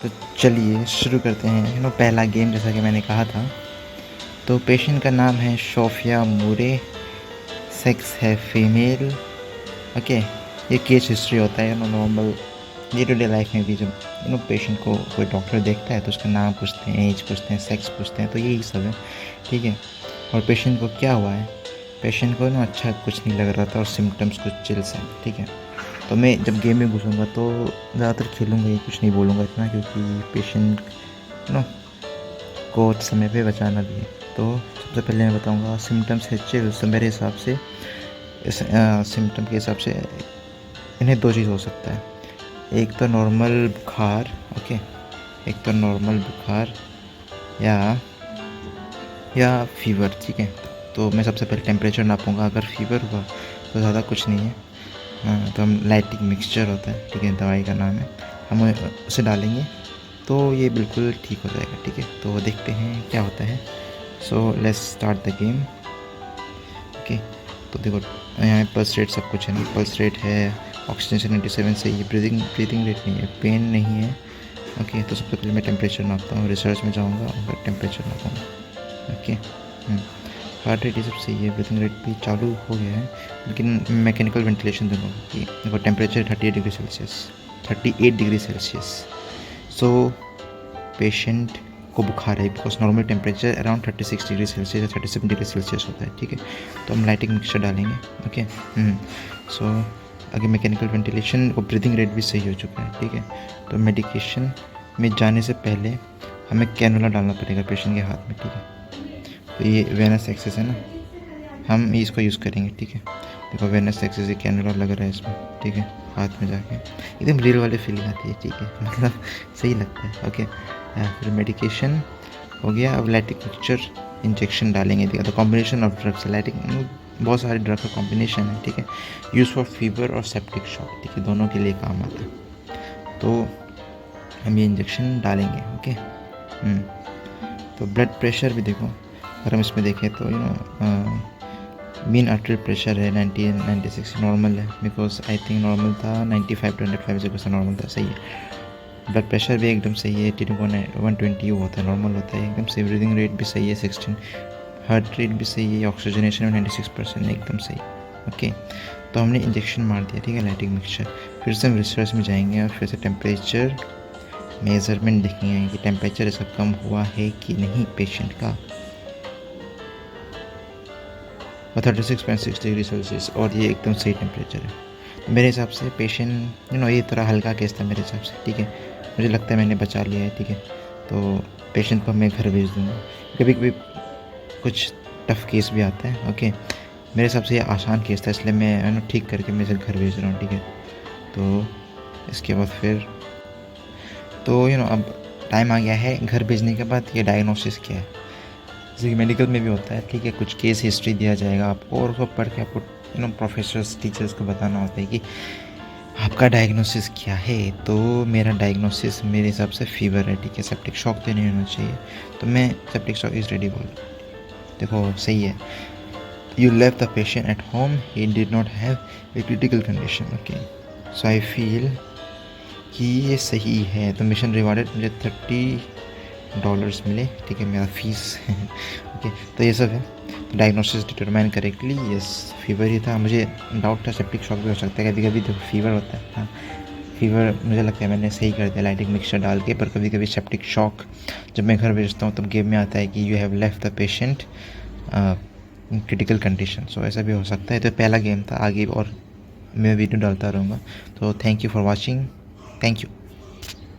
तो चलिए शुरू करते हैं। पहला गेम जैसा कि मैंने कहा था, तो पेशेंट का नाम है सोफिया मूरे, सेक्स है फीमेल। ओके, ये केस हिस्ट्री होता है normal day to day life में भी। जब पेशेंट को कोई डॉक्टर देखता है तो उसका नाम पूछते हैं, एज पूछते हैं, सेक्स पूछते हैं, तो यही सब है, ठीक है। और पेशेंट को क्या हुआ है, पेशेंट को अच्छा कुछ नहीं लग रहा था और सिम्टम्स कुछ चिल्स हैं, ठीक है। तो मैं जब गेम में घुसूँगा तो ज़्यादातर खेलूँगा ही, कुछ नहीं बोलूँगा इतना, क्योंकि पेशेंट को समय पे बचाना भी है। तो सबसे पहले मैं बताऊँगा सिम्टम्स है चिल्स। तो मेरे हिसाब से इस सिम्टम के हिसाब से इन्हें दो चीज़ हो सकता है, एक तो नॉर्मल बुखार, ओके, एक तो नॉर्मल बुखार या फीवर, ठीक है। तो मैं सबसे पहले टेम्परेचर नापूंगा। अगर फीवर हुआ तो ज़्यादा कुछ नहीं है, तो हम लाइटिक मिक्सचर होता है, ठीक है, दवाई का नाम है, हम उसे डालेंगे तो ये बिल्कुल ठीक हो जाएगा, ठीक है। तो देखते हैं क्या होता है। So let's start the game. Okay, तो देखो यहाँ पल्स रेट सब कुछ है ना, पल्स रेट है, ऑक्सीजन 97 से, ये ब्रीदिंग रेट नहीं है, पेन नहीं है। ओके, तो सबसे पहले मैं टेम्परेचर नापता हूँ, रिसर्च में जाऊँगा और टेम्परेचर नापूँगा। ओके, हार्ट रेट ये सब सही है, ब्रीथिंग रेट भी चालू हो गया है, लेकिन मैकेनिकल वेंटिलेशन दूँगा कि देखो temperature 38 degree Celsius, 38 degree Celsius. So patient को बुखार है, because normal temperature around 36 degree Celsius या 37 डिग्री सेल्सियस होता है, ठीक है। तो हम लाइटिक मिक्सचर डालेंगे। ओके, सो आगे मैकेनिकल वेंटिलेशन और ब्रीदिंग रेट भी सही हो चुका है, ठीक है। तो मेडिकेशन में जाने से पहले हमें कैनुला डालना पड़ेगा पेशेंट के हाथ में, ठीक है। तो ये वेनस एक्सेस है ना, हम इसको यूज़ करेंगे, ठीक है। देखो वेनस एक्सेस ये कैनुला लग रहा है इसमें, ठीक है, हाथ में जाके एकदम रियल वाली फीलिंग आती है, ठीक है, मतलब सही लगता है। ओके, फिर मेडिकेशन हो गया। अब लाइटिक मिक्सचर इंजेक्शन डालेंगे, ठीक है। तो कॉम्बिनेशन ऑफ ड्रग्स, लाइटिक बहुत सारे ड्रग का कॉम्बिनेशन है, ठीक है। यूज़ फॉर फीवर और सेप्टिक शॉक, ठीक है, दोनों के लिए काम आता है। तो हम ये इंजेक्शन डालेंगे। ओके, तो ब्लड प्रेशर भी देखो, अगर हम इसमें देखें तो मीन आर्टरी प्रेशर है 90-96 नॉर्मल है, बिकॉज आई थिंक नॉर्मल था 95 to 105 नॉर्मल था, सही है। ब्लड प्रेशर भी एकदम सही है, 120 होता है, नॉर्मल होता है एकदम सही। ब्रीदिंग रेट भी सही है 16, हार्ट रेट भी सही है, ऑक्सीजनेशन में 96% एकदम सही। ओके, तो हमने इंजेक्शन मार दिया, ठीक है, लाइटिक मिक्सचर। फिर से हम रिसर्च में जाएंगे और फिर से टेम्परेचर मेजरमेंट देखेंगे कि टेम्परेचर इसका कम हुआ है कि नहीं पेशेंट का, और 36.6 डिग्री सेल्सियस, और ये एकदम सही टेम्परेचर है मेरे हिसाब से। पेशेंट ये थोड़ा हल्का केस था मेरे हिसाब से, ठीक है, मुझे लगता है मैंने बचा लिया है, ठीक है। तो पेशेंट को मैं घर भेज दूँगा। कभी कभी कुछ टफ़ केस भी आता है। ओके, मेरे हिसाब से ये आसान केस था, इसलिए मैं ठीक करके मैं इसे घर भेज रहा हूँ, ठीक है। तो इसके बाद फिर तो अब टाइम आ गया है घर भेजने के बाद ये डायग्नोसिस क्या है, जैसे कि मेडिकल में भी होता है, ठीक है। कुछ केस हिस्ट्री दिया जाएगा आपको और उसको पढ़ के आपको प्रोफेसर्स टीचर्स को बताना होता है कि आपका डायग्नोसिस क्या है। तो मेरा डायग्नोसिस मेरे हिसाब से फीवर है, ठीक है, सेप्टिक शॉक तो नहीं होना चाहिए, तो मैं सेप्टिक शॉक इज़ रेडी बोल। देखो सही है, you left the patient at home, he did not have a critical condition. Okay, so I feel कि ये सही है। तो मिशन रिवार्डेड, मुझे $30 मिले, ठीक है, मेरा फीस ओके, तो ये सब है। Diagnosis determine correctly, yes fever ही था। मुझे डाउट था सेप्टिक शॉक भी हो सकता है, कभी कभी तो फीवर होता है। हाँ, फीवर मुझे लगता है मैंने सही कर दिया लाइटिक मिक्सचर डाल के, पर कभी कभी सेप्टिक शॉक जब मैं घर भेजता हूँ तब गेम में आता है कि you have left the patient critical condition. So ऐसा भी हो सकता है। तो पहला गेम था, आगे और मैं वीडियो डालता रहूँगा। तो thank you for watching, thank you.